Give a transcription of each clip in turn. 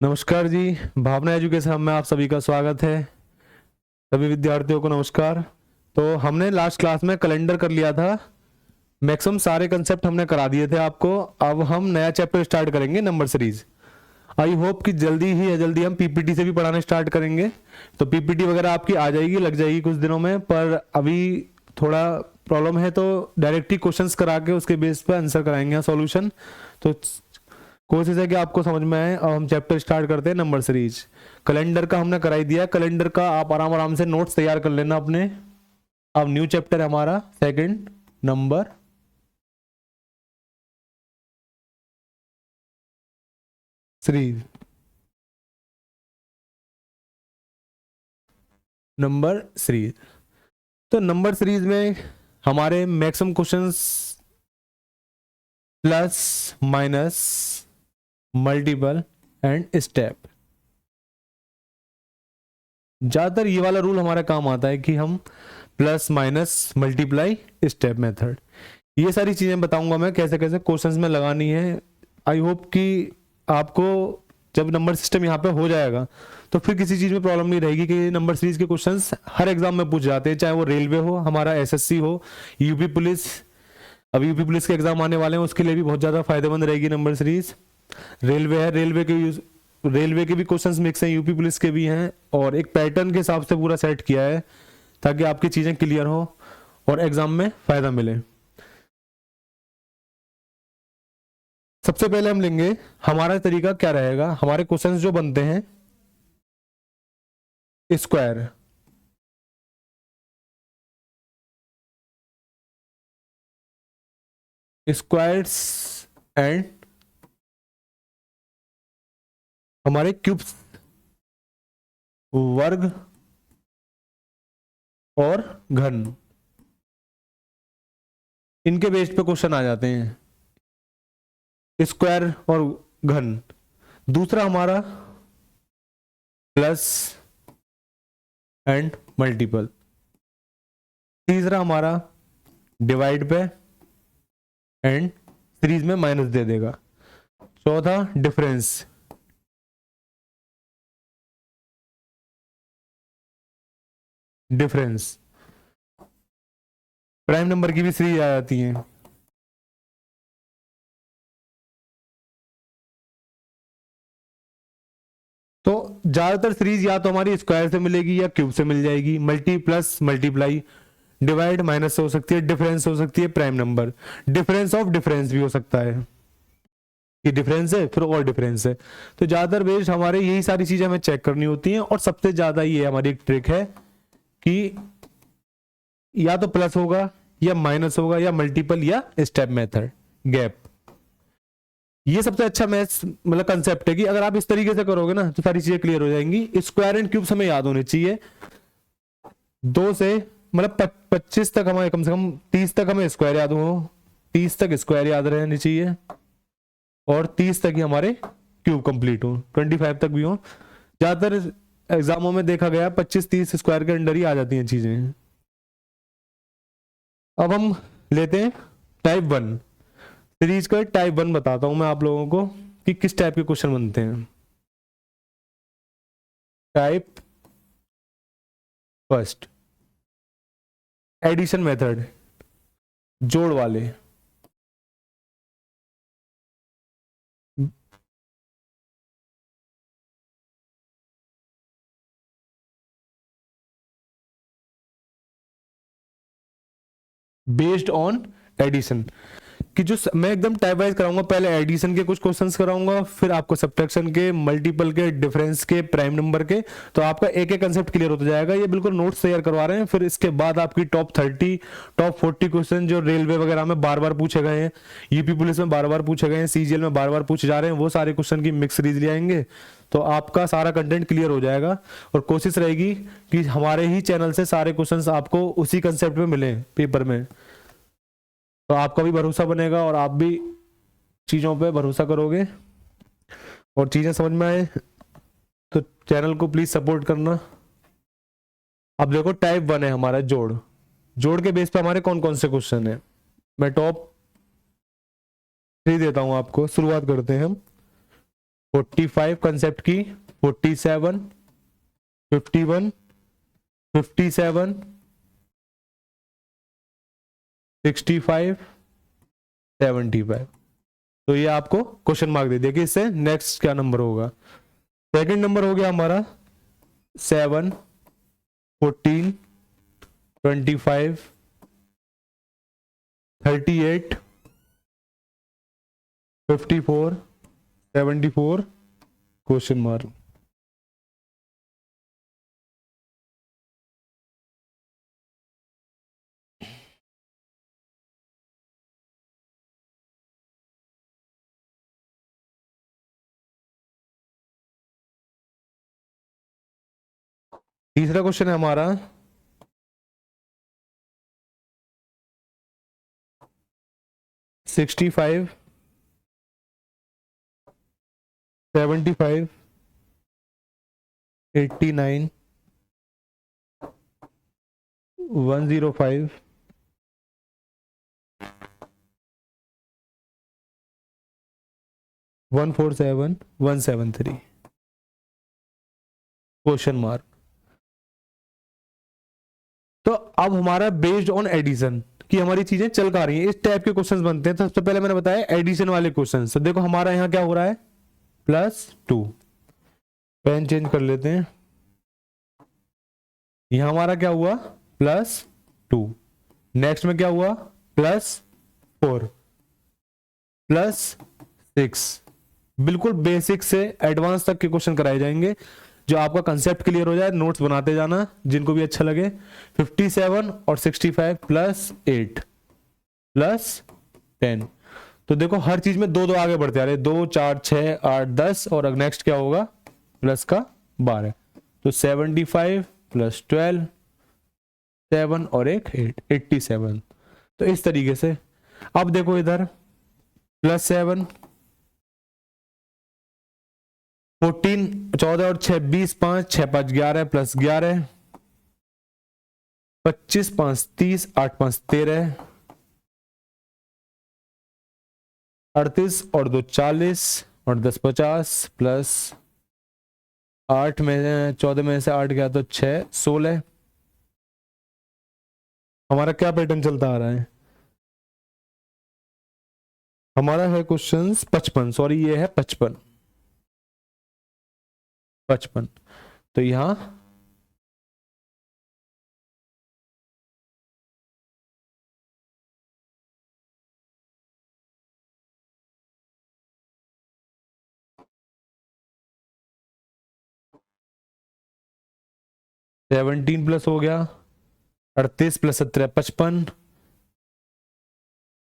नमस्कार जी। भावना एजुकेशन में आप सभी का स्वागत है। सभी विद्यार्थियों को नमस्कार। तो हमने लास्ट क्लास में कैलेंडर कर लिया था, मैक्सिमम सारे कंसेप्ट हमने करा दिए थे आपको। अब हम नया चैप्टर स्टार्ट करेंगे, नंबर सीरीज। आई होप कि जल्दी ही है, जल्दी हम पीपीटी से भी पढ़ाने स्टार्ट करेंगे। तो पीपीटी वगैरह आपकी आ जाएगी, लग जाएगी कुछ दिनों में, पर अभी थोड़ा प्रॉब्लम है, तो डायरेक्ट ही क्वेश्चंस करा के उसके बेस पर आंसर कराएंगे सॉल्यूशन। तो कोशिश है कि आपको समझ में आए। अब हम चैप्टर स्टार्ट करते हैं, नंबर सीरीज। कैलेंडर का हमने कराई दिया, कैलेंडर का आप आराम आराम से नोट्स तैयार कर लेना अपने। अब न्यू चैप्टर है हमारा second, number series. Number series, तो नंबर सीरीज में हमारे maximum questions plus, minus, multiple and step. ज्यादातर ये वाला रूल हमारा काम आता है कि हम plus, minus, multiply, step method, ये सारी चीजें बताऊंगा मैं कैसे कैसे क्वेश्चंस में लगानी है। आई होप कि आपको जब नंबर सिस्टम यहाँ पे हो जाएगा तो फिर किसी चीज में प्रॉब्लम नहीं रहेगी कि नंबर सीरीज के क्वेश्चंस हर एग्जाम में पूछ जाते हैं, चाहे वो रेलवे हो, हमारा एसएससी हो, यूपी पुलिस। अब यूपी पुलिस के एग्जाम आने वाले हैं, उसके लिए भी बहुत ज्यादा फायदेमंद रहेगी नंबर सीरीज। रेलवे है, रेलवे के भी क्वेश्चंस मिक्स हैं, यूपी पुलिस के भी हैं, और एक पैटर्न के हिसाब से पूरा सेट किया है ताकि आपकी चीजें क्लियर हो और एग्जाम में फायदा मिले। सबसे पहले हम लेंगे, हमारा तरीका क्या रहेगा, हमारे क्वेश्चंस जो बनते हैं स्क्वायर, स्क्वायर्स एंड हमारे क्यूब्स, वर्ग और घन, इनके बेस पे क्वेश्चन आ जाते हैं, स्क्वायर और घन। दूसरा हमारा प्लस एंड मल्टीपल। तीसरा हमारा डिवाइड पे एंड सीरीज में माइनस दे देगा। चौथा डिफरेंस। डिफरेंस प्राइम नंबर की भी सीरीज आ जाती है। तो ज्यादातर सीरीज या तो हमारी स्क्वायर से मिलेगी या क्यूब से मिल जाएगी। Multi plus multiply, divide minus से हो सकती है, डिफरेंस हो सकती है prime number, difference of difference भी हो सकता है कि डिफरेंस है फिर और डिफरेंस है। तो ज्यादातर बेस्ड हमारे यही सारी चीजें हमें चेक करनी होती हैं, और सबसे ज्यादा ये हमारी एक ट्रिक है कि या तो प्लस होगा या माइनस होगा या मल्टीपल या स्टेप मेथड, गैप। ये सबसे अच्छा मैथ्स मतलब कंसेप्ट है कि अगर आप इस तरीके से करोगे ना तो सारी चीजें क्लियर हो जाएंगी। स्क्वायर एंड क्यूब्स हमें याद होने चाहिए। 2 से मतलब 25 तक हमें, कम से कम 30 तक हमें स्क्वायर याद हो, 30 तक स्क्वायर याद रहनी चाहिए, और 30 तक ही हमारे क्यूब कंप्लीट हो, 25 तक भी हो। ज्यादातर एग्जामों में देखा गया 25-30 स्क्वायर के अंडर ही आ जाती हैं चीजें। अब हम लेते हैं टाइप 1 सीरीज का। टाइप 1 बताता हूं मैं आप लोगों को कि किस टाइप के क्वेश्चन बनते हैं। टाइप फर्स्ट, एडिशन मेथड, जोड़ वाले। बेस्ड ऑन एडिशन, कि जो मैं एकदम टाइप वाइज कराऊंगा। पहले एडिशन के कुछ क्वेश्चंस कराऊंगा, फिर आपको सब्ट्रैक्शन के, मल्टीपल के, डिफरेंस के, प्राइम नंबर के। तो आपका एक एक कंसेप्ट क्लियर होता जाएगा। ये बिल्कुल नोट्स तैयार करवा रहे हैं। फिर इसके बाद आपकी टॉप 30, टॉप 40 क्वेश्चन जो रेलवे वगैरह में बार बार पूछे गए हैं, यूपी पुलिस में बार बार पूछे गए हैं, सीजीएल में बार बार पूछे जा रहे हैं, वो सारे क्वेश्चन की मिक्स सीरीज ले आएंगे। तो आपका सारा कंटेंट क्लियर हो जाएगा, और कोशिश रहेगी कि हमारे ही चैनल से सारे क्वेश्चंस आपको उसी कंसेप्ट में मिले पेपर में। तो आपका भी भरोसा बनेगा और आप भी चीज़ों पे भरोसा करोगे और चीज़ें समझ में आए तो चैनल को प्लीज सपोर्ट करना। अब देखो टाइप 1 है हमारा जोड़। जोड़ के बेस पे हमारे कौन कौन से क्वेश्चन है, मैं टॉप 3 देता हूं आपको। शुरुआत करते हैं हम। 45 कंसेप्ट की, 47, 51, 57, 65, 75। तो ये आपको क्वेश्चन मार्क दे दिया कि इससे नेक्स्ट क्या नंबर होगा। सेकंड नंबर हो गया हमारा 7, 14, 25, 38, 54, 74, क्वेश्चन मार्क। तीसरा क्वेश्चन है हमारा 65, 75, 89, 105, 147, 173, क्वेश्चन मार्क। तो अब हमारा बेस्ड ऑन एडिशन कि हमारी चीजें चल का रही हैं, इस टाइप के क्वेश्चंस बनते हैं। तो सबसे पहले मैंने बताया एडिशन वाले क्वेश्चंस। तो देखो हमारा यहाँ क्या हो रहा है, +2। पेन चेंज कर लेते हैं। यहां हमारा क्या हुआ, +2। नेक्स्ट में क्या हुआ, +4, +6। बिल्कुल बेसिक से एडवांस तक के क्वेश्चन कराए जाएंगे। जो आपका कंसेप्ट क्लियर हो जाए, नोट्स बनाते जाना जिनको भी अच्छा लगे। 57 और 65 +8 +10। तो देखो हर चीज में दो दो आगे बढ़ते आ रहे, 2, 4, 6, 8, 10 और नेक्स्ट क्या होगा, प्लस का 12। तो 75 +12, 7 और एक 8, 87। तो इस तरीके से अब देखो इधर +7, 14, 14 और 6 20, 5, 6 5 11 +11, 25 5 30, 8 5 13, 38 और 2 40 और 10 50 +8 में 14 में से 8 गया तो 6 16। हमारा क्या पैटर्न चलता आ रहा है, हमारा है क्वेश्चन 55, सॉरी ये है 55। तो यहां 17 प्लस हो गया, 38 + 17 55,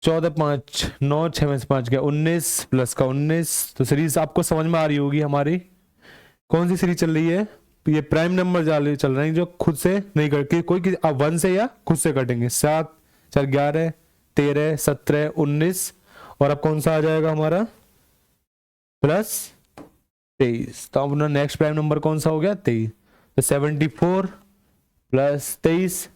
14 5 9, 6 में से 5 गया 19 प्लस का 19। तो सीरीज आपको समझ में आ रही होगी हमारी कौन सी सीरीज चल रही है। ये प्राइम नंबर चल रहे हैं जो खुद से नहीं करके कोई आप 1 से या खुद से कटेंगे। 7 4 11 13 17 19 और अब कौन सा आ जाएगा हमारा +23। तो अपना नेक्स्ट प्राइम नंबर कौन सा हो गया 23। तो 74 +23,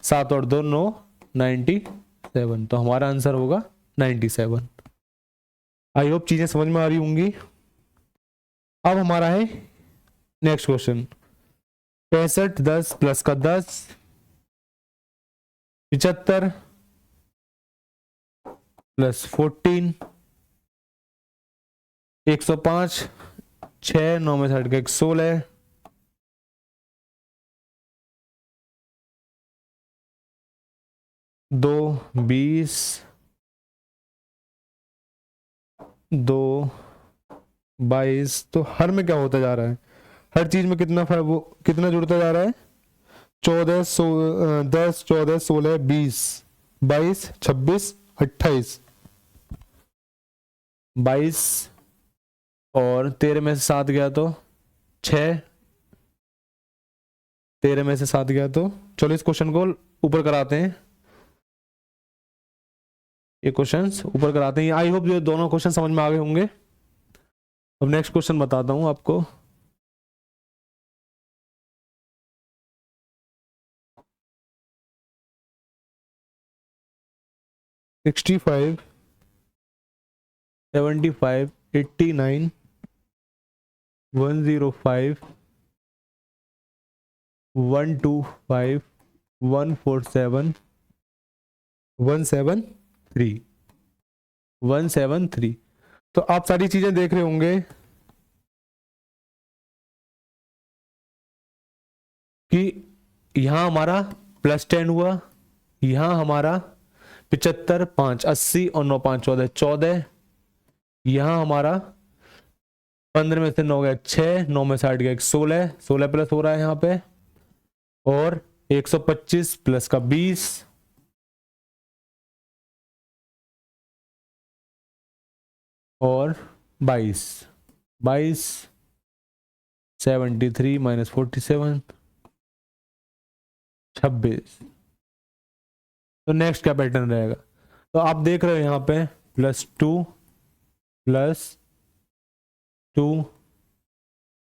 7 और 2 9, 97। तो हमारा आंसर होगा 97। आई होप चीजें समझ में आ रही होंगी। अब हमारा है नेक्स्ट क्वेश्चन 65 10 प्लस का 10, 75 +14, 105, 6 9 में से हट गया 16, 2 20, 2 22। तो हर में क्या होता जा रहा है, हर चीज में कितना वो कितना जुड़ता जा रहा है, 14 10 14 16 20 22 26 28, 22 और 13 में से 7 गया तो 6, 13 में से 7 गया तो चलो इस क्वेश्चन को ऊपर कराते हैं। ये क्वेश्चंस ऊपर कराते हैं। आई होप ये दोनों क्वेश्चन समझ में आ गए होंगे। अब नेक्स्ट क्वेश्चन बताता हूं आपको। Sixty five 75 89 105 125 147 173 173। तो आप सारी चीजें देख रहे होंगे कि यहां हमारा +10 हुआ, यहां हमारा 75, 5 80 और 9 5 14 14, यहां हमारा 15 में से 9 गया 6, 9 में से 8 गया 16, 16 प्लस हो रहा है यहाँ पे, और 125 प्लस का 20 और 22, 22 73 माइनस 47 26। तो नेक्स्ट क्या पैटर्न रहेगा? तो आप देख रहे हो यहाँ पे +2 +2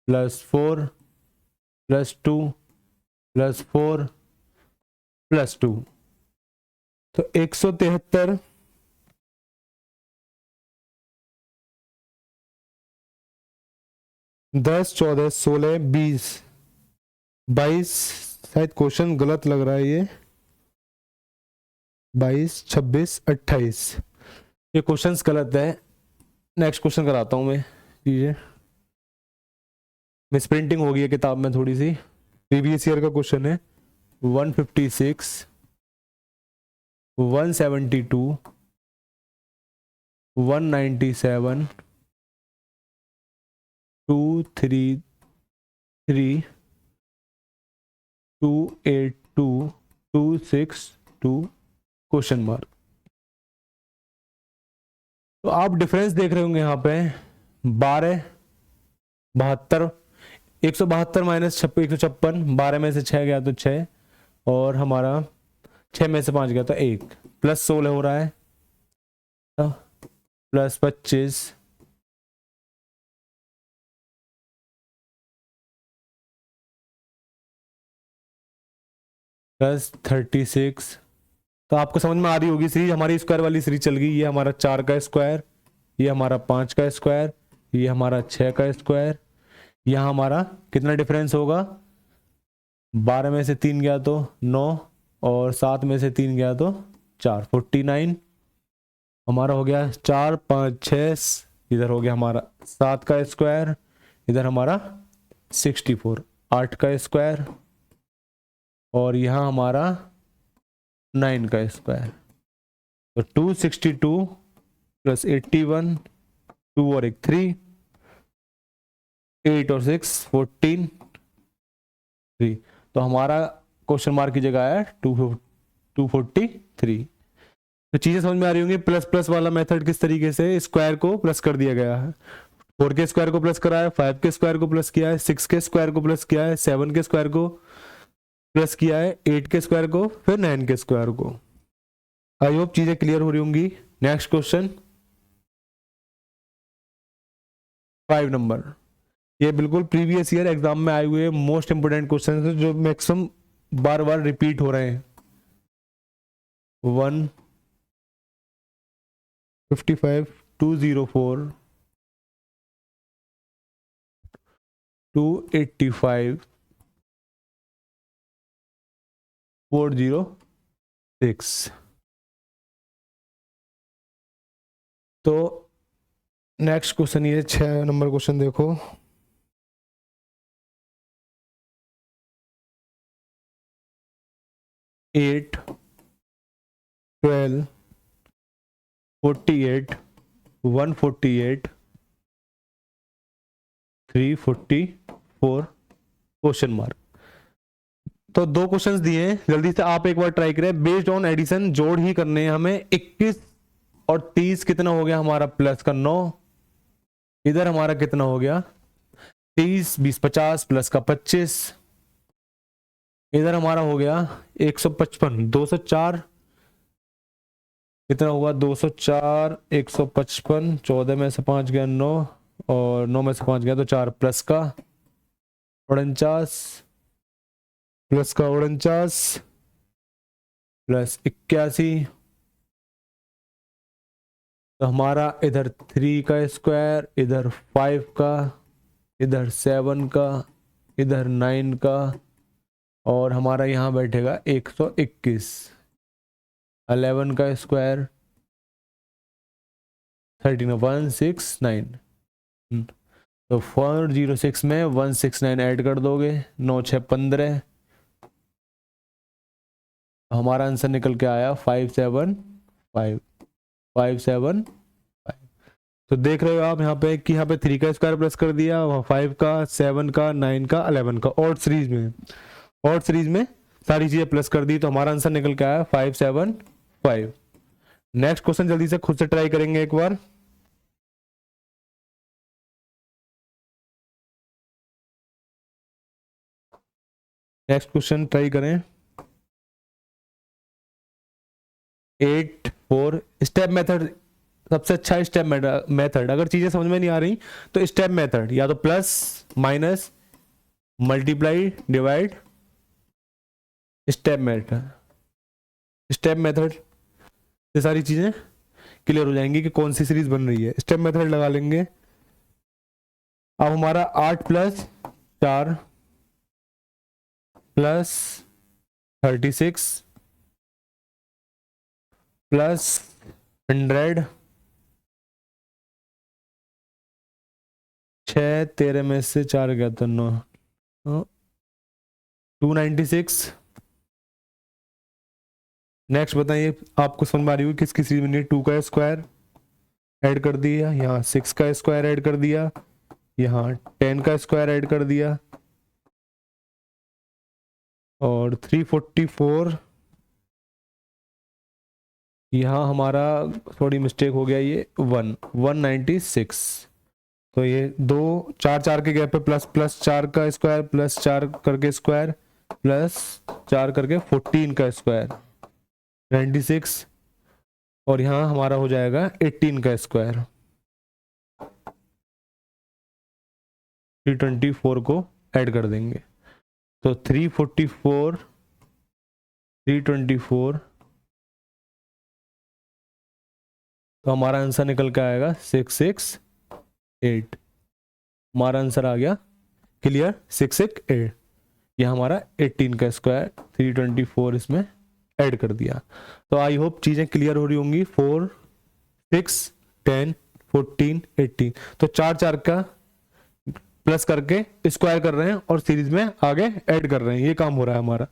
+4 +2 +4 +2। तो 173 10 14 16 20 22। शायद क्वेश्चन गलत लग रहा है ये, 22 26 28, ये क्वेश्चंस गलत है। नेक्स्ट क्वेश्चन कराता हूं मैं, लीजिए। मिस प्रिंटिंग हो गई है किताब में थोड़ी सी। प्रीवियस ईयर का क्वेश्चन है 156 172 197 233 282 262 क्वेश्चन मार्क। तो आप डिफरेंस देख रहे होंगे यहाँ पे 12 72, 172 माइनस 156, 12 में से 6 गया तो 6, और हमारा 6 में से 5 गया तो 1, +16 हो रहा है, +25 +36। तो आपको समझ में आ रही होगी सीरीज, हमारी स्क्वायर वाली सीरीज चल गई। ये हमारा 4 का स्क्वायर, ये हमारा 5 का स्क्वायर, ये हमारा 6 का स्क्वायर। यहाँ हमारा कितना डिफरेंस होगा? 12 में से 3 गया तो 9, और 7 में से 3 गया तो 4, 49 हमारा हो गया। 4 5 6, इधर हो गया हमारा 7 का स्क्वायर, इधर हमारा 64, 8 का स्क्वायर, और यहाँ हमारा 9 का स्क्वायर। तो 262 + 81, 2 और 1 3, 8 और 6 14 3। तो हमारा क्वेश्चन मार्क की जगह है 243। तो चीजें समझ में आ रही होंगी। प्लस प्लस वाला मेथड किस तरीके से स्क्वायर को प्लस कर दिया गया है। 4 के स्क्वायर को प्लस करा है, 5 के स्क्वायर को प्लस किया है, 6 के स्क्वायर को प्लस किया है, 7 के स्क्वायर को प्लस किया है, 8 के स्क्वायर को, फिर 9 के स्क्वायर को। आई होप चीजें क्लियर हो रही होंगी। नेक्स्ट क्वेश्चन 5 नंबर, ये बिल्कुल प्रीवियस ईयर एग्जाम में आए हुए मोस्ट इंपोर्टेंट क्वेश्चन है जो मैक्सिमम बार बार रिपीट हो रहे हैं। 155 204 285 406। तो नेक्स्ट क्वेश्चन, ये 6 नंबर क्वेश्चन देखो। Eight 12 48 148 344 question mark. तो 2 क्वेश्चंस दिए हैं, जल्दी से आप एक बार ट्राई करें। बेस्ड ऑन एडिशन जोड़ ही करने हैं हमें। 21 और 30 कितना हो गया हमारा? प्लस का 9। इधर हमारा कितना हो गया? 30 20 50 प्लस का 25। इधर हमारा हो गया 155 204 कितना हुआ? 204 155, 14 में से 5 गया 9, और 9 में से 5 गया तो 4, प्लस का 49 प्लस का 49 प्लस 81। तो हमारा इधर 3 का स्क्वायर, इधर 5 का, इधर 7 का, इधर 9 का, और हमारा यहाँ बैठेगा 121। 11 का स्क्वायर 13169। तो 406 में 169 ऐड कर दोगे, 9 6 15, हमारा आंसर निकल के आया 575। तो देख रहे हो आप यहाँ पे कि यहाँ पे 3 का स्क्वायर प्लस कर दिया, 5 का, 7 का, 9 का, 11 का, और सीरीज में सारी चीजें प्लस कर दी, तो हमारा आंसर निकल के आया 575। नेक्स्ट क्वेश्चन जल्दी से खुद से ट्राई करेंगे एक बार। नेक्स्ट क्वेश्चन ट्राई करें। 8 4 स्टेप मेथड सबसे अच्छा स्टेप मेथड। अगर चीजें समझ में नहीं आ रही तो स्टेप मेथड, या तो plus minus multiply divide, step method ये सारी चीजें क्लियर हो जाएंगी कि कौन सी सीरीज बन रही है। स्टेप मेथड लगा लेंगे। अब हमारा 8 + 4 + 36 + 100, 6 13 में से 4 गया तो 9, 296। नेक्स्ट बताइए आपको समझ में आ रही हुई किसकी सीरीज बनी है। 2 का स्क्वायर ऐड कर दिया, यहाँ 6 का स्क्वायर ऐड कर दिया, यहाँ 10 का स्क्वायर ऐड कर दिया, और 344, यहाँ हमारा थोड़ी मिस्टेक हो गया, ये 196। तो ये 2 4 4 के गैप पे प्लस 4 का स्क्वायर प्लस 4 करके स्क्वायर प्लस 4 करके 14 का स्क्वायर 96, और यहाँ हमारा हो जाएगा 18 का स्क्वायर। 324 को ऐड कर देंगे, तो 344 324, तो हमारा आंसर निकल के आएगा 668। हमारा आंसर आ गया क्लियर 668। यह हमारा 18 का स्क्वायर 324 इसमें ऐड कर दिया। तो आई होप चीजें क्लियर हो रही होंगी। 4 6 10 14 18, तो 4 4 का प्लस करके स्क्वायर कर रहे हैं और सीरीज में आगे ऐड कर रहे हैं, ये काम हो रहा है हमारा।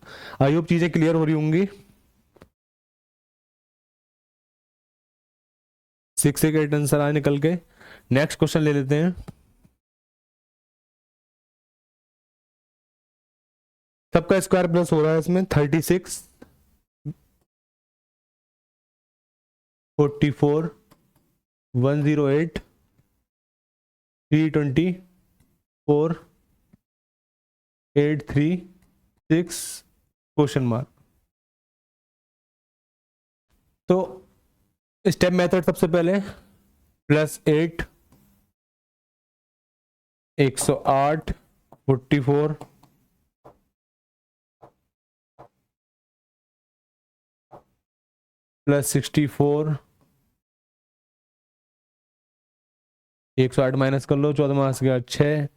आई होप चीजें क्लियर हो रही होंगी। 668 आंसर आए निकल के। नेक्स्ट क्वेश्चन ले लेते हैं। सबका स्क्वायर प्लस हो रहा है इसमें 36 44 108 324 836 क्वेश्चन मार्क। तो स्टेप मेथड सबसे पहले +8 108 44 +64 108 माइनस कर लो, 14 माइनस गया 6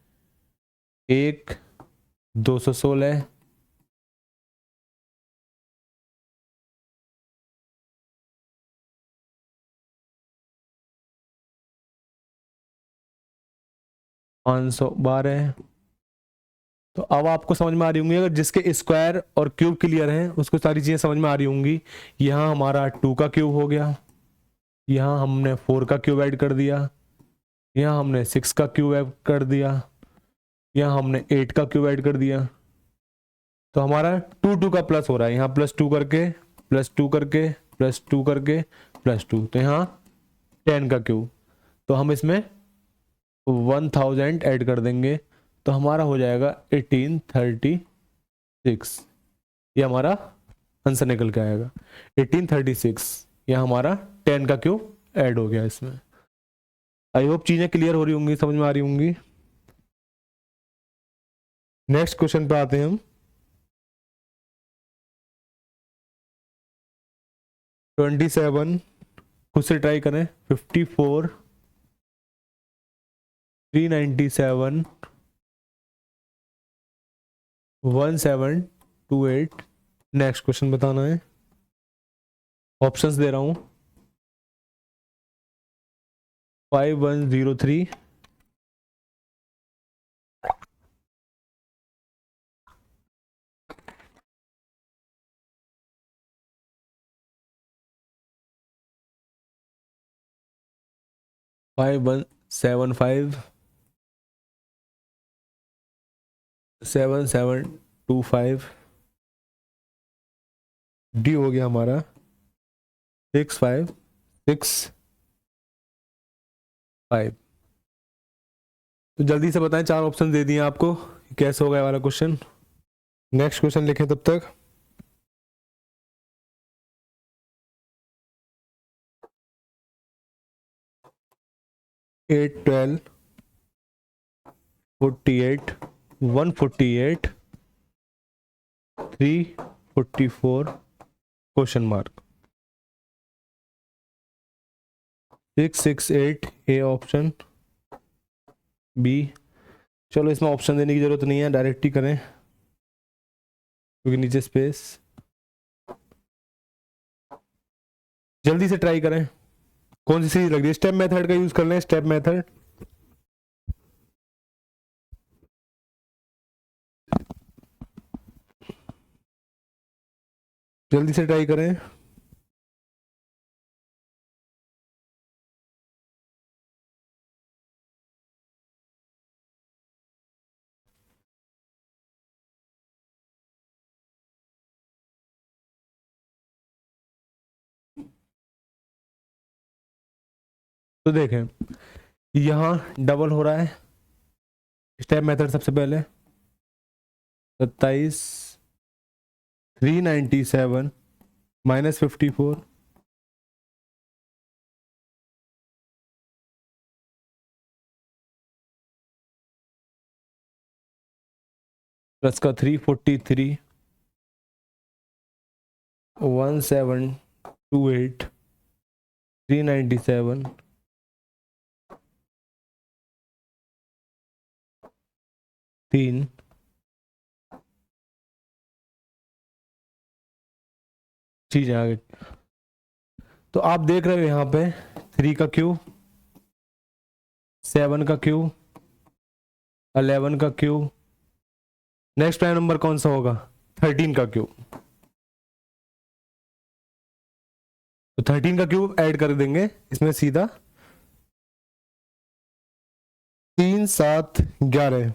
1 216 512। तो अब आपको समझ में आ रही होंगी, अगर जिसके स्क्वायर और क्यूब क्लियर है उसको सारी चीजें समझ में आ रही होंगी। यहाँ हमारा 2 का क्यूब हो गया, यहाँ हमने 4 का क्यूब ऐड कर दिया, यहाँ हमने 6 का क्यूब ऐड कर दिया, यहाँ हमने 8 का क्यूब ऐड कर दिया। तो हमारा 2 2 का प्लस हो रहा है, यहाँ +2 करके +2 करके +2 करके +2, तो यहाँ 10 का क्यूब। तो हम इसमें 1000 ऐड कर देंगे, तो हमारा हो जाएगा 1836। ये हमारा आंसर निकल के आएगा 1836। यह हमारा 10 का क्यूब ऐड हो गया इसमें। आई होप चीजें क्लियर हो रही होंगी, समझ में आ रही होंगी। नेक्स्ट क्वेश्चन पे आते हैं हम। 27 खुद से ट्राई करें। 54 397 1728। नेक्स्ट क्वेश्चन बताना है, ऑप्शंस दे रहा हूं। 5103, 5175, 7725, डी हो गया हमारा 6565। तो जल्दी से बताएं, चार ऑप्शन दे दिए आपको, कैसे होगा ये वाला क्वेश्चन। नेक्स्ट क्वेश्चन लिखें तब तक। Eight 12 48 148 344 question mark 668 A option, B. चलो इसमें ऑप्शन देने की जरूरत नहीं है, डायरेक्ट ही करें क्योंकि नीचे स्पेस। जल्दी से ट्राई करें, कौन सी सीरीज लग रही है। स्टेप मेथड का यूज कर लें, स्टेप मेथड। जल्दी से ट्राई करें। तो देखें यहां डबल हो रहा है, स्टेप मेथड सबसे पहले 27 397 -54 प्लस का 343 1728 397 3 चीजें आगे। तो आप देख रहे हो यहाँ पे 3 का क्यूब, 7 का क्यूब, 11 का क्यूब। नेक्स्ट प्राइम नंबर कौन सा होगा, 13 का क्यूब। तो 13 का क्यूब ऐड कर देंगे इसमें सीधा, 3 7 11।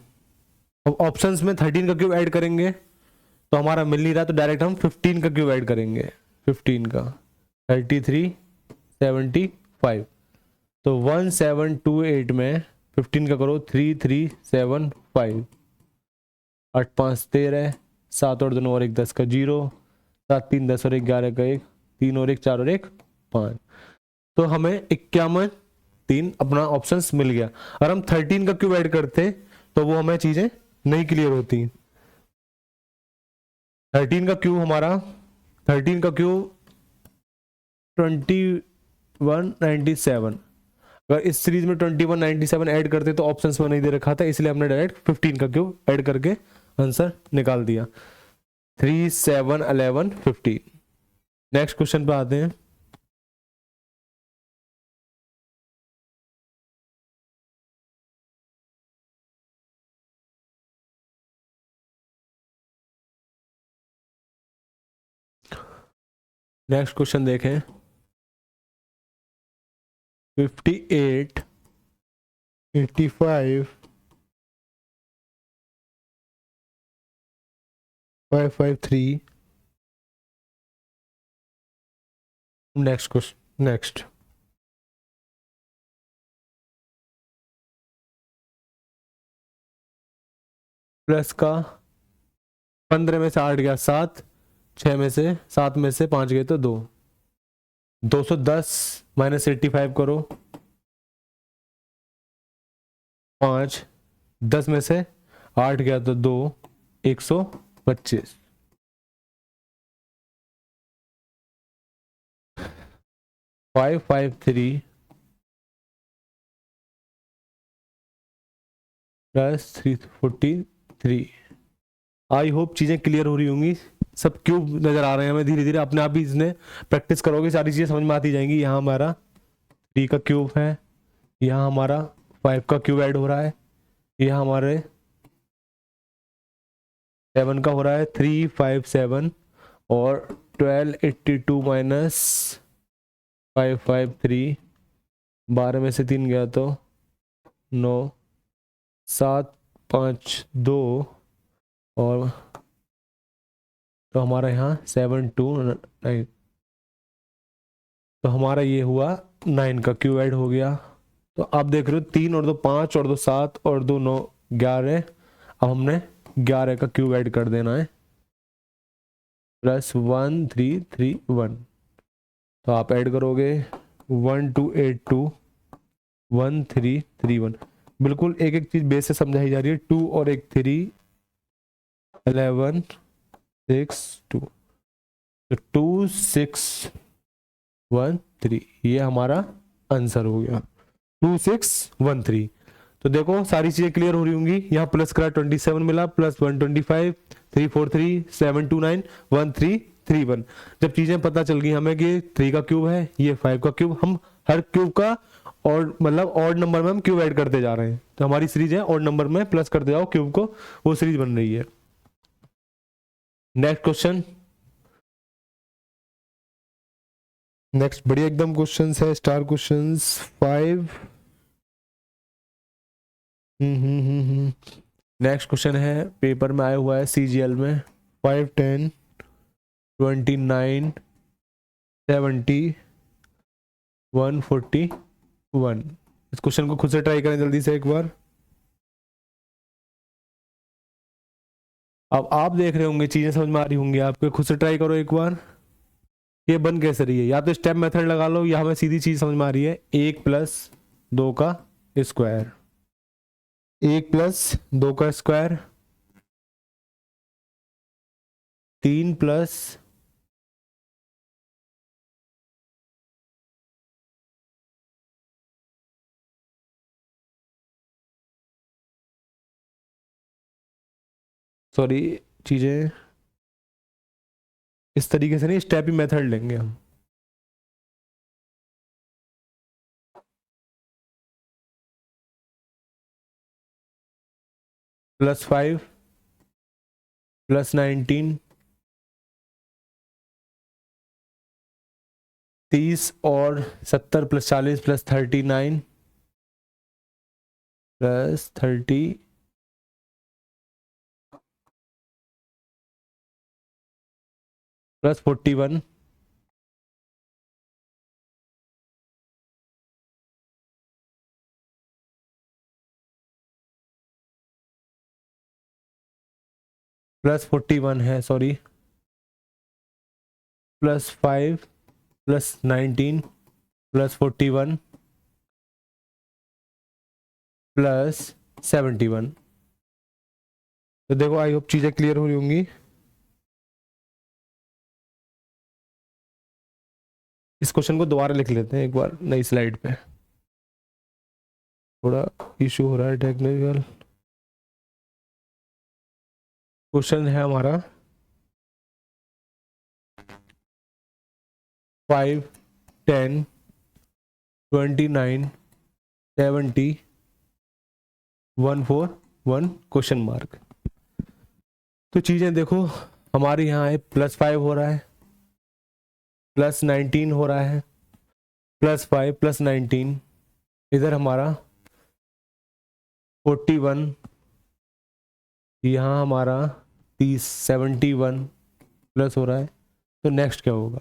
अब ऑप्शंस में 13 का क्यूब ऐड करेंगे तो हमारा मिल नहीं रहा, तो डायरेक्ट हम 15 का क्यूब ऐड करेंगे। 15 का 3375। तो 1728 में 15 का करो 3375। 8 5 13, 7 और 2 और 1 10 का 0, 7 3 10 और 1 11 का 1, 3 और 1 4 और 1 5। तो हमें 51 3 अपना ऑप्शंस मिल गया। अगर हम 13 का क्यूब ऐड करते तो वो हमें चीजें नहीं क्लियर होती। 13 का क्यूब हमारा 13 का क्यूब 2197। अगर इस सीरीज में 2197 ऐड करते तो ऑप्शंस में नहीं दे रखा था, इसलिए हमने डायरेक्ट 15 का क्यूब ऐड करके आंसर निकाल दिया। 3 7 11 15। नेक्स्ट क्वेश्चन पे आते हैं। नेक्स्ट क्वेश्चन देखें, 58 85 553। नेक्स्ट क्वेश्चन, नेक्स्ट प्लस का 15 में से 8 गया 7, 6 में से 7 में से 5 गए तो 2, 210 -85 करो, 5 10 में से 8 गया तो 2, 125। 553 प्लस 343। आई होप चीज़ें क्लियर हो रही होंगी, सब क्यूब नज़र आ रहे हैं हमें धीरे धीरे, अपने आप ही इसने प्रैक्टिस करोगे सारी चीज़ें समझ में आती जाएंगी। यहाँ हमारा 3 का क्यूब है, यहाँ हमारा 5 का क्यूब ऐड हो रहा है, यहाँ हमारे 7 का हो रहा है 357 और 1282 माइनस 553, 12 में से 3 गया तो 9, 7, 5, 2 और तो हमारा यहाँ 7, 2, 9, तो हमारा ये हुआ 9 का क्यूब ऐड हो गया। तो आप देख रहे हो 3 और 2 5 और 2 7 और 2 9 11, अब हमने 11 का क्यूब ऐड कर देना है, प्लस 1 3 3 1। तो आप ऐड करोगे 1 2 8 2 1 3 3 1। बिल्कुल एक एक चीज बेस से समझाई जा रही है। 2 और एक 3 11 6 2, तो 2 6 1 3, ये हमारा आंसर हो गया 2 6 1 3। तो देखो सारी चीजें क्लियर हो रही होंगी। यहाँ प्लस करा 27 मिला, प्लस 125 343 729 1331। जब चीजें पता चल गई हमें कि 3 का क्यूब है, ये 5 का क्यूब, हम हर क्यूब का और मतलब ऑड नंबर में हम क्यूब ऐड करते जा रहे हैं। तो हमारी सीरीज है ऑड नंबर में प्लस करते जाओ क्यूब को, वो सीरीज बन रही है। नेक्स्ट क्वेश्चन, नेक्स्ट बढ़िया एकदम क्वेश्चन है, स्टार क्वेश्चन 5। नेक्स्ट क्वेश्चन है, पेपर में आया हुआ है CGL में 5 10 29 70 141। इस क्वेश्चन को खुद से ट्राई करें जल्दी से एक बार। अब आप देख रहे होंगे चीजें समझ में आ रही होंगी आपके, खुद से ट्राई करो एक बार। ये बन कैसे रही है, या तो स्टेप मेथड लगा लो या हमें सीधी चीज समझ में आ रही है। 1 + 2 का स्क्वायर, 1 + 2 का स्क्वायर, 3 + सॉरी चीजें इस तरीके से नहीं, स्टेप ही मेथड लेंगे हम। +5 +19 30 और 70 + 40 + 39 + 30 + 41 +41 है, सॉरी, +5 +19 +41 +71। तो देखो आई होप चीजें क्लियर हो रही होंगी। इस क्वेश्चन को दोबारा लिख लेते हैं एक बार नई स्लाइड पे, थोड़ा इशू हो रहा है टेक्निकल। क्वेश्चन है हमारा 5 10 29 70 141 क्वेश्चन मार्क। तो चीजें देखो हमारे यहाँ है, +5 हो रहा है, +19 हो रहा है, +5 +19, इधर हमारा 41, यहाँ हमारा 30 71 प्लस हो रहा है। तो नेक्स्ट क्या होगा,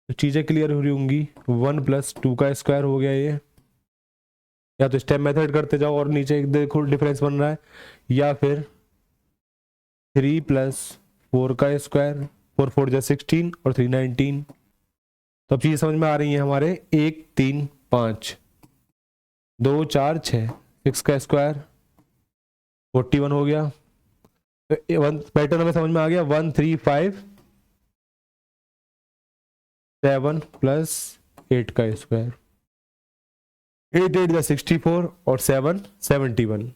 तो चीज़ें क्लियर हो रही होंगी। 1 + 2 का स्क्वायर हो गया ये, या तो स्टेप मेथड करते जाओ और नीचे एक देखो डिफरेंस बन रहा है, या फिर 3 + 4 का स्क्वायर, 4 4 जा 16 और 3 19। तो अब चीज़ें समझ में आ रही हैं हमारे। 1 3 5 2 4 6 6 का स्क्वायर 41 हो गया। तो वन पैटर्न हमें समझ में आ गया। 1 3 5 7 + 8 का स्क्वायर, 8 8 जा 64 और 7 71।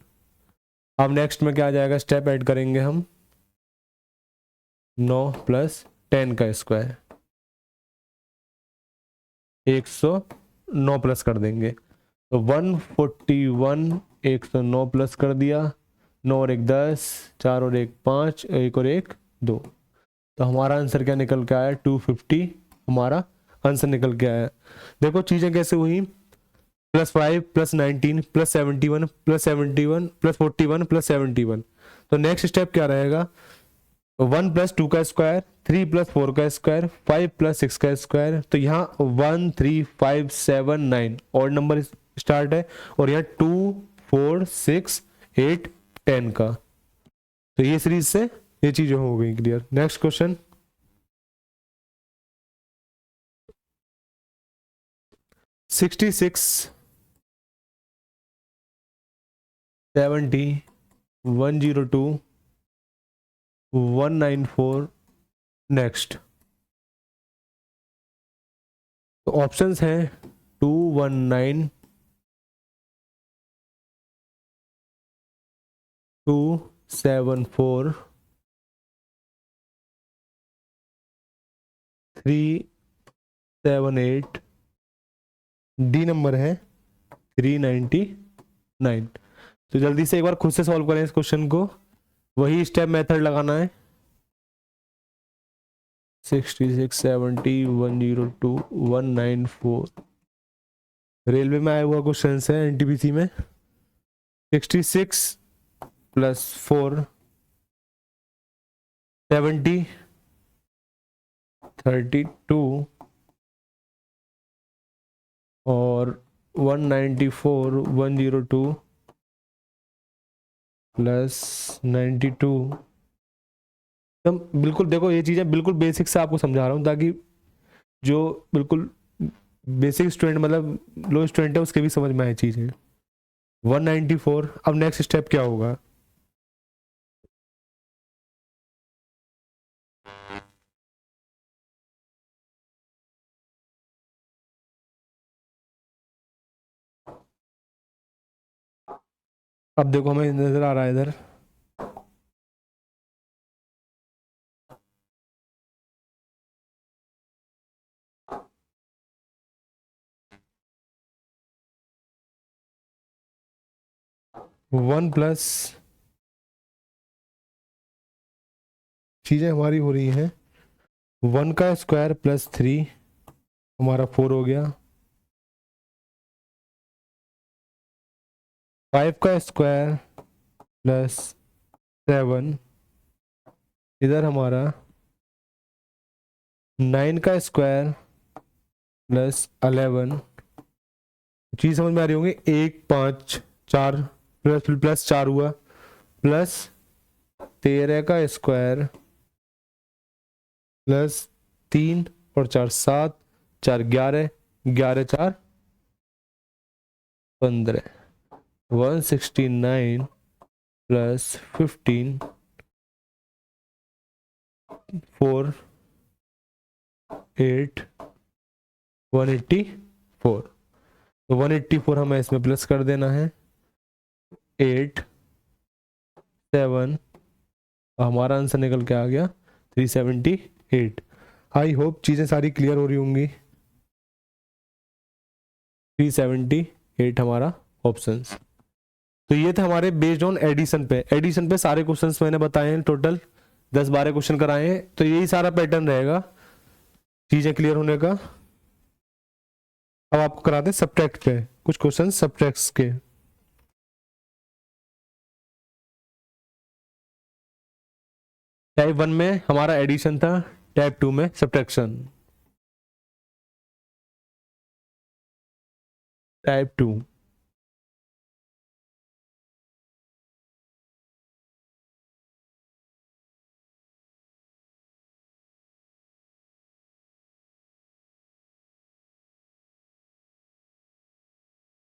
अब नेक्स्ट में क्या आ जाएगा, स्टेप ऐड करेंगे हम। 9 प्लस 10 का स्क्वायर, 109 प्लस कर देंगे तो 141, 109 प्लस कर दिया, 9 और 1 10, 4 और 1 5, 1 और 1 2, तो हमारा आंसर क्या निकल के आया, 250 हमारा आंसर निकल के आया। देखो चीज़ें कैसे हुई, +5 +19 +71 +71 +41 +71, तो नेक्स्ट स्टेप क्या रहेगा, 1 + 2 का स्क्वायर, 3 + 4 का स्क्वायर, 5 + 6 का स्क्वायर, तो यहाँ 1 3 5 7 9 और नंबर स्टार्ट है, और यहाँ 2 4 6 8 10 का, तो ये सीरीज से ये चीजें हो गई क्लियर। नेक्स्ट क्वेश्चन, 66 70 102 194, नेक्स्ट, तो ऑप्शंस हैं 219 274 378, डी नंबर है 399। तो जल्दी से एक बार खुद से सॉल्व करें इस क्वेश्चन को, वही स्टेप मेथड लगाना है। 66 70 102 194, रेलवे में आया हुआ क्वेश्चन है, एनटीपीसी में। 66 + 4 70 32 और 194 102 + 92, तो बिल्कुल देखो ये चीज़ें बिल्कुल बेसिक से आपको समझा रहा हूँ, ताकि जो बिल्कुल बेसिक स्टूडेंट मतलब लो स्टूडेंट है उसके भी समझ में आए चीज़ें। 194, अब नेक्स्ट स्टेप क्या होगा, अब देखो हमें नजर आ रहा है इधर, वन प्लस चीज़ें हमारी हो रही हैं, 1 का स्क्वायर +3 हमारा 4 हो गया, 5 का स्क्वायर +7 इधर हमारा, 9 का स्क्वायर +11, चीज़ समझ में आ रही होंगी, 1 5 4 +4 हुआ, +13 का स्क्वायर +3 और 4 7, 4 11, 11 4 15, 169 +15 4 8 184, तो 184 हमें इसमें प्लस कर देना है, 8 7, हमारा आंसर निकल के आ गया 378। आई होप चीज़ें सारी क्लियर हो रही होंगी। 378 हमारा ऑप्शंस। तो ये थे हमारे बेस्ड ऑन एडिशन पे, एडिशन पे सारे क्वेश्चंस मैंने बताए हैं, टोटल 10-12 क्वेश्चन कराए हैं, तो यही सारा पैटर्न रहेगा चीज़ें क्लियर होने का। अब आपको कराते हैं सब्ट्रैक्ट पे कुछ क्वेश्चन, सब्ट्रैक्ट्स के। टाइप 1 में हमारा एडिशन था, टाइप 2 में सब्ट्रैक्शन। टाइप 2,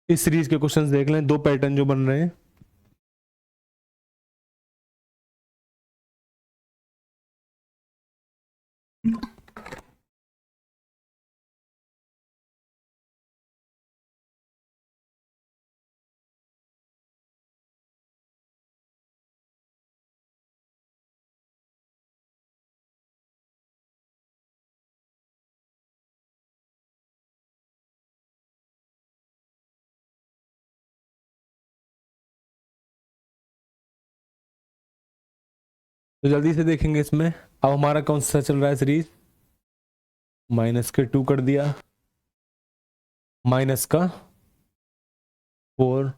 इस सीरीज के क्वेश्चंस देख लें, 2 पैटर्न जो बन रहे हैं। तो जल्दी से देखेंगे इसमें। अब हमारा कौन सा चल रहा है सीरीज, माइनस के 2 कर दिया, माइनस का 4,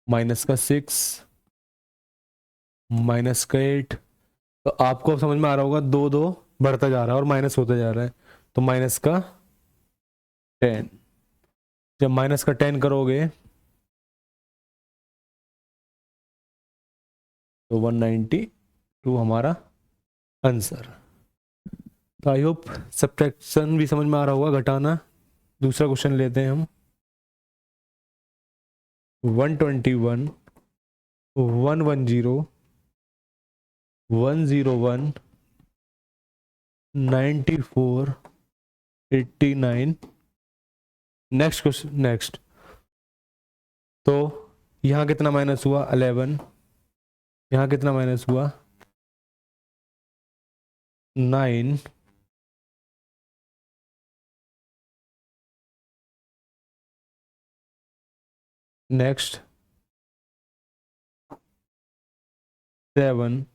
माइनस का 6, माइनस का 8। तो आपको अब समझ में आ रहा होगा, 2 2 बढ़ता जा रहा है और माइनस होता जा रहा है। तो माइनस का 10, जब माइनस का 10 करोगे तो 192 हमारा आंसर। तो आई होप सब्ट्रैक्शन भी समझ में आ रहा होगा, घटाना। दूसरा क्वेश्चन लेते हैं हम। 121, 110, 101, 94, 89। Next question, next. तो यहाँ कितना माइनस हुआ, 11। यहाँ कितना माइनस हुआ, 9। नेक्स्ट 7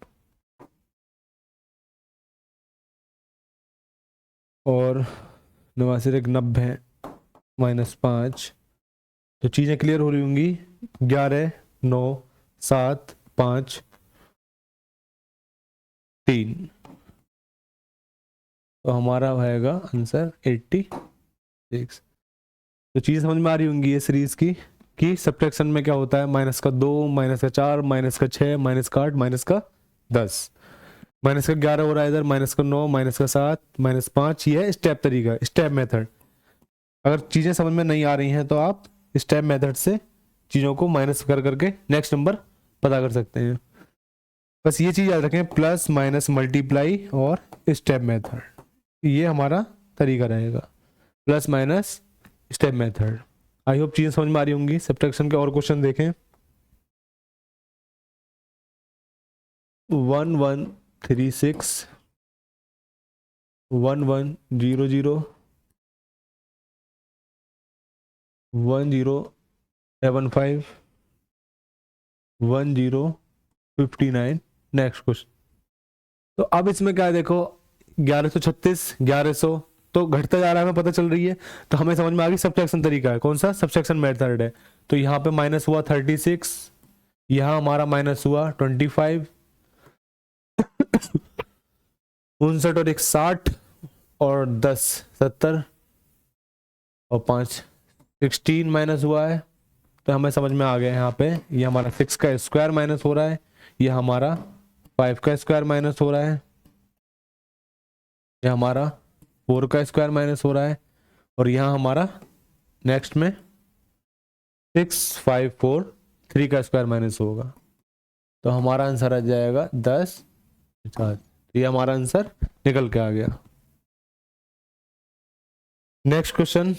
और 89 एक 90 माइनस 5। तो चीज़ें क्लियर हो रही होंगी। 11, 9, 7, 5, 3। तो हमारा आएगा आंसर 86। तो चीज़ समझ में आ रही होंगी ये सीरीज की, कि सब्ट्रैक्शन में क्या होता है, माइनस का 2, माइनस का 4, माइनस का 6, माइनस का 8, माइनस का 10, माइनस का 11 हो रहा है इधर, माइनस का 9, माइनस का 7, माइनस 5। ये है स्टेप तरीका, स्टेप मेथड। अगर चीज़ें समझ में नहीं आ रही हैं तो आप स्टेप मेथड से चीज़ों को माइनस कर करके नेक्स्ट नंबर पता कर सकते हैं। बस ये चीज़ याद रखें, प्लस माइनस मल्टीप्लाई और स्टेप मेथड, ये हमारा तरीका रहेगा, plus minus step method. I hope चीज़ें समझ में आ रही होंगी। सब्ट्रैक्शन के और क्वेश्चन देखें। 1136, 1100, 1075, 1059। Next question. तो अब इसमें क्या है, देखो 1136, 1100 तो घटता जा रहा है, हमें पता चल रही है। तो हमें समझ में आ गई सब्ट्रैक्शन तरीका है, कौन सा, सब्ट्रैक्शन मेथड है। तो यहाँ पे माइनस हुआ 36, यहाँ हमारा माइनस हुआ 25, 59 और 1 60, और 10 70, और 5 16 माइनस हुआ है। तो हमें समझ में आ गया यहाँ पे, ये हमारा 6 का स्क्वायर माइनस हो रहा है, ये हमारा 5 का स्क्वायर माइनस हो रहा है, ये हमारा 4 का स्क्वायर माइनस हो रहा है, और यहाँ हमारा नेक्स्ट में 6 5 4 3 का स्क्वायर माइनस होगा। तो हमारा आंसर आ जाएगा 10 50। ये हमारा आंसर निकल के आ गया। Next question.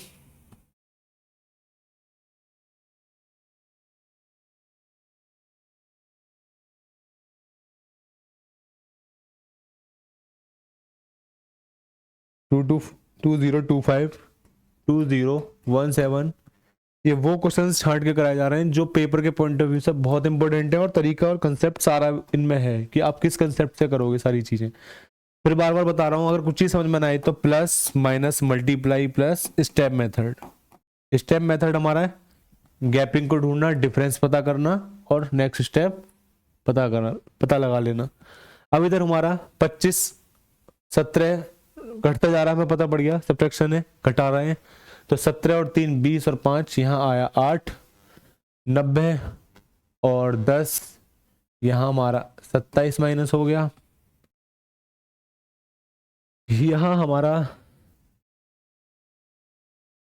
Two two 2025, 2017। ये वो क्वेश्चंस छांट के कराए जा रहे हैं जो पेपर के पॉइंट ऑफ व्यू से बहुत इंपॉर्टेंट है, और तरीका और कंसेप्ट सारा इनमें है कि आप किस कंसेप्ट से करोगे सारी चीजें। फिर बार बार बता रहा हूँ, अगर कुछ चीज समझ में ना आए तो plus minus multiply plus step method. Step method हमारा है गैपिंग को ढूंढना, डिफरेंस पता करना, और नेक्स्ट स्टेप पता लगा लेना। अब इधर हमारा 25 17 घटता जा रहा है, हमें पता पड़ गया, सब्ट्रैक्शन है, घटा रहे हैं। तो 17 और 3 20, और 5 यहाँ आया 8, 90 और 10 यहाँ हमारा 27 माइनस हो गया। यहाँ हमारा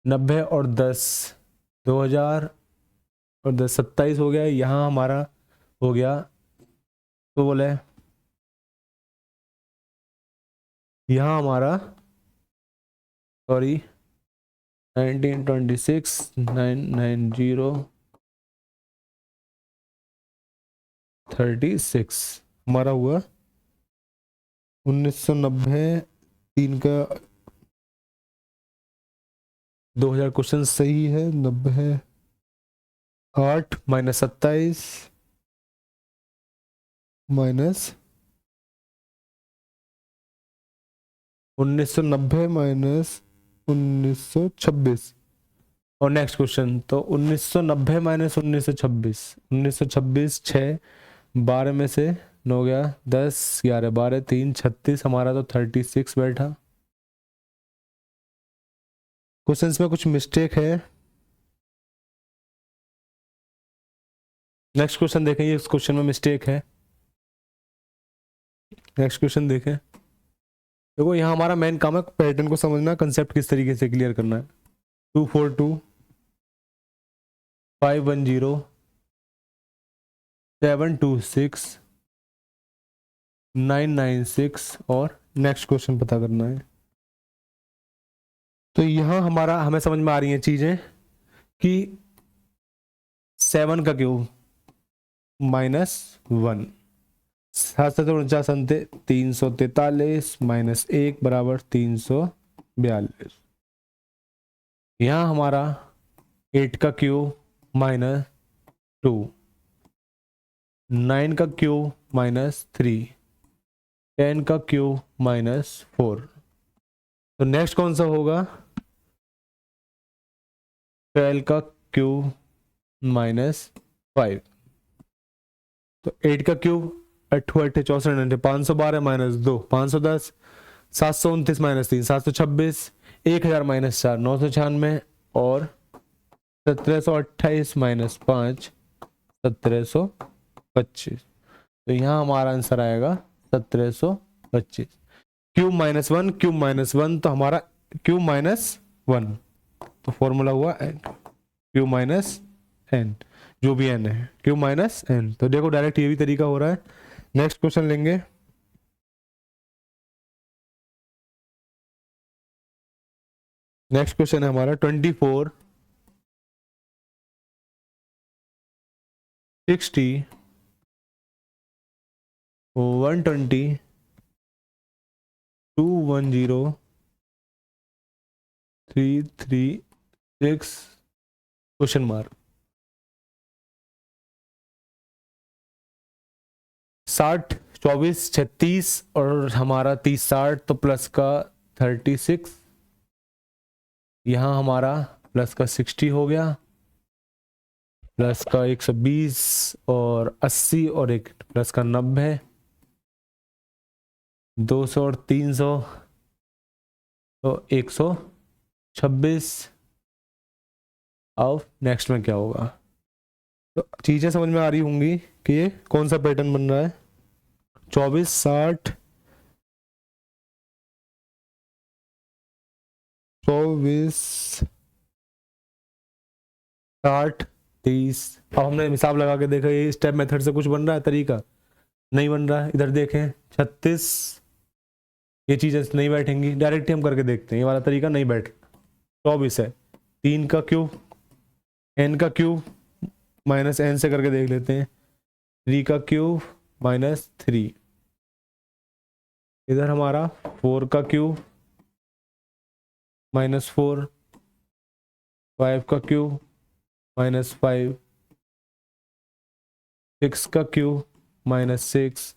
90 और 10 2000 और 10 27 हो गया। यहाँ हमारा हो गया, तो बोले यहाँ हमारा सॉरी 1926 990 36 हमारा हुआ 1990। 3 का 2000 क्वेश्चन सही है। 90 8 माइनस 27 माइनस 1990 माइनस 1926। और नेक्स्ट क्वेश्चन, तो 1990 माइनस 1926, 1926 6, 12 में से 9 गया, 10 11 12 3 36, हमारा तो 36 बैठा। क्वेश्चंस में कुछ मिस्टेक है। नेक्स्ट क्वेश्चन देखें, ये इस क्वेश्चन में मिस्टेक है। नेक्स्ट क्वेश्चन देखें। देखो यहाँ हमारा मेन काम है पैटर्न को समझना, कंसेप्ट किस तरीके से क्लियर करना है। 242 510 726 996 और नेक्स्ट क्वेश्चन पता करना है। तो यहाँ हमारा हमें समझ में आ रही हैं चीजें कि 7 का क्यूब -1, 7 343 माइनस 1 बराबर 342। यहाँ हमारा 8 का क्यूब -2, 9 का क्यूब -3, 10 का क्यूब -4। तो नेक्स्ट कौन सा होगा? 12 का क्यूब -5। तो 8 का क्यूब 8 8 64 512 -2 510, 729 -3 726, 1000 -4 996 और 1728 -5 1725। तो यहाँ हमारा आंसर आएगा 1725। क्यूब -1 क्यूब -1, तो हमारा क्यूब -1, तो फॉर्मूला हुआ क्यूब माइनस एन, जो भी एन है क्यूब -n। तो देखो डायरेक्ट ये भी तरीका हो रहा है। नेक्स्ट क्वेश्चन लेंगे। नेक्स्ट क्वेश्चन है हमारा 24 60 120 210 336 क्वेश्चन मार्क। 60 24 36 और हमारा 30 60, तो प्लस का 36, यहाँ हमारा प्लस का 60 हो गया, प्लस का 120 और 80 और एक प्लस का 90, 200 और 300, तो 126। अब नेक्स्ट में क्या होगा? तो चीजें समझ में आ रही होंगी कि ये कौन सा पैटर्न बन रहा है। 24 60 24 60 30। अब हमने हिसाब लगा के देखा ये स्टेप मेथड से कुछ बन रहा है, तरीका नहीं बन रहा है। इधर देखें 36, ये चीजें नहीं बैठेंगी। डायरेक्ट हम करके देखते हैं, ये वाला तरीका नहीं बैठ। 24 है, 3 का क्यूब n का क्यूब -n से करके देख लेते हैं। 3 का क्यूब -3, इधर हमारा 4 का क्यूब -4, 5 का क्यूब -5, 6 का क्यूब -6,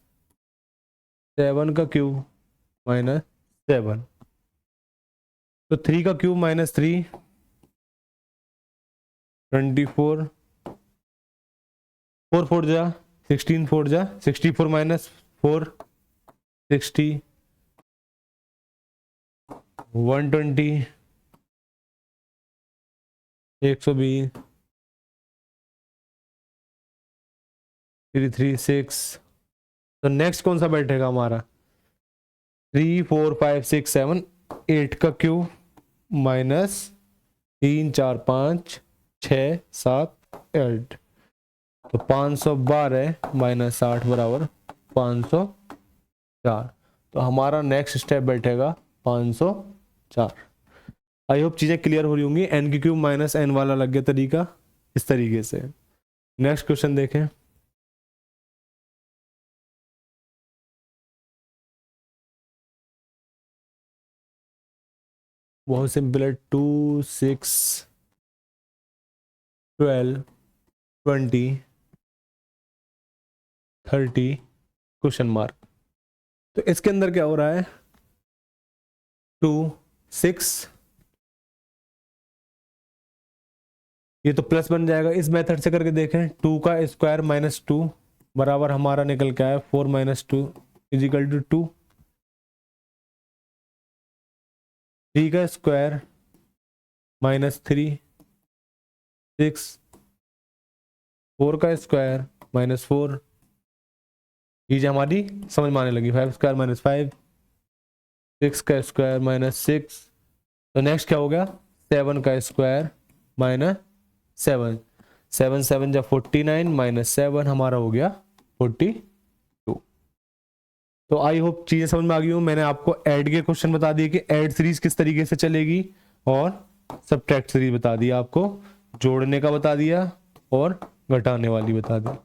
7 का क्यूब -7। तो 3 का क्यूब -3 24, 4 4 जा 16, 4 जा 64 -4 60, 120 120 336। तो नेक्स्ट कौन सा बैठेगा हमारा? 3 4 5 6 7 8 का क्यूब -3 4 5 6 7 8, तो 512 -8 बराबर 504। तो हमारा नेक्स्ट स्टेप बैठेगा 504। आई होप चीजें क्लियर हो रही होंगी। n की क्यूब -n वाला लग गया तरीका इस तरीके से। नेक्स्ट क्वेश्चन देखें। बहुत सिंपल है। 2 6 12 20 30 क्वेश्चन मार्क। तो इसके अंदर क्या हो रहा है, 2 6, ये तो प्लस बन जाएगा। इस मेथड से करके देखें, 2 का स्क्वायर माइनस 2 बराबर हमारा निकल के आया 4 माइनस 2 इजिकल टू 2। 3 का स्क्वायर माइनस 3 6, 4 का स्क्वायर माइनस 4, चीज हमारी समझ में आने लगी। 5 स्क्वायर माइनस 5, 6 का स्क्वायर माइनस 6, तो नेक्स्ट क्या हो गया, 7 का स्क्वायर माइनस 7, 7 7 जा 49 माइनस 7 हमारा हो गया 42। तो आई होप चीजें समझ में आ गई हूँ। मैंने आपको ऐड के क्वेश्चन बता दिए कि ऐड सीरीज किस तरीके से चलेगी, और सब्ट्रैक्ट सीरीज बता दिया आपको, जोड़ने का बता दिया और घटाने वाली बता दी।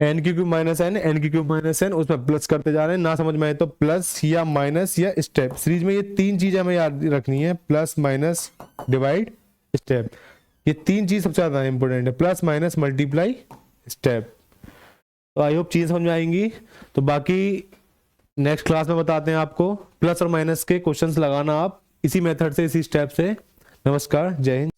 एन की क्यूब माइनस एन, एन की क्यूब माइनस एन, उसमें प्लस करते जा रहे हैं। ना समझ में आए तो प्लस या माइनस या स्टेप, सीरीज में ये 3 चीजें हमें याद रखनी है, प्लस माइनस डिवाइड स्टेप। ये 3 चीज सबसे ज्यादा इंपॉर्टेंट है, प्लस माइनस मल्टीप्लाई स्टेप। तो आई होप चीजें समझ में आएंगी। तो बाकी नेक्स्ट क्लास में बताते हैं आपको प्लस और माइनस के क्वेश्चंस लगाना आप इसी मेथड से, इसी स्टेप से। नमस्कार, जय हिंद।